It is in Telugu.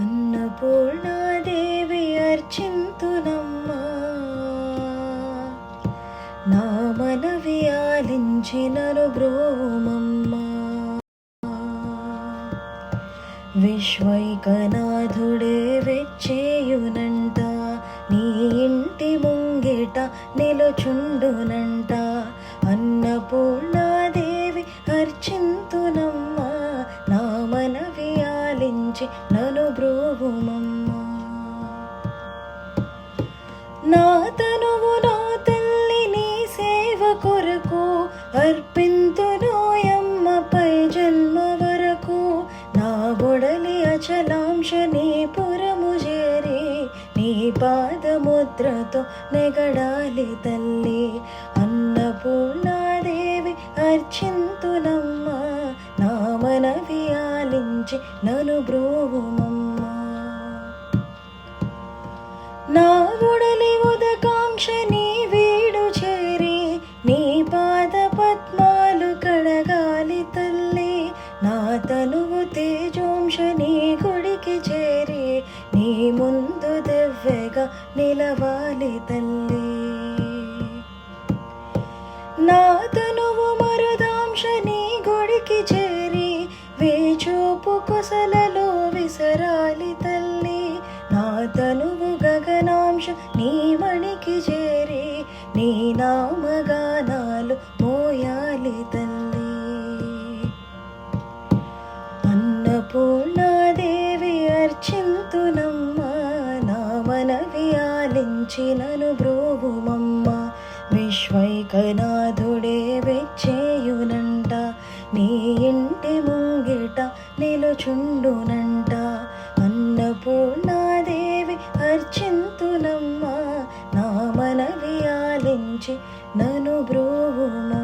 అన్నపూర్ణాదేవి అర్చింతునమ్మా, నా మనవి ఆలించినను బ్రోవుమమ్మా. విశ్వైకనాథుడే వెచ్చేయునంట, నీ ఇంటి ముంగిట నిలుచుండునంట. అన్నపూర్ణాదేవి అర్చింతునమ్మా, నా మనవి ఆలించి నను బ్రోవుమమ్మా. నా తనువు నా తల్లి నీ సేవ కొరకు అర్పింతునోయమ్మపై జన్మ వరకు. నా బొడలి అచలాంశ నీ పురము చేరి, నీ పాదముద్రతో నెగడాలి తల్లి. అన్నపూర్ణాదేవి అర్చింతునమ్మా, నా మనవి ఆలించి నను బ్రోవుమమ్మా. నా బొడలి ఉదకాంక్ష నీ వీడు చేరి, నీ పాద పద్మాలు కడగాలి తల్లి. నా తనువు తేజోంశ నీ గుడికి చేరి, నీ ముందు దివ్యగా నిలవాలి తల్లి. నా తనువు మరుదాంశ నీ గుడికి చేరి, వేచూపు కొసలలో విసరాలి తల్లి. నా తనువు గగనాంశ నీ మణికి చేరి, నీ నామగానాలు మోయాలి తల్లి. అన్నపూర్ణాదేవి అర్చింతునమ్మా, నా మనవి ఆలించి నను బ్రోవుమమ్మా. విశ్వైకనాథుడే వెచ్చేయునంట, నీ ఇంటి ముంగిట నిలుచుండునంట. అన్నపూర్ణాదేవి అర్చింతునమ్మా, నా మనవి ఆలించి నను బ్రోవుమమ్మా.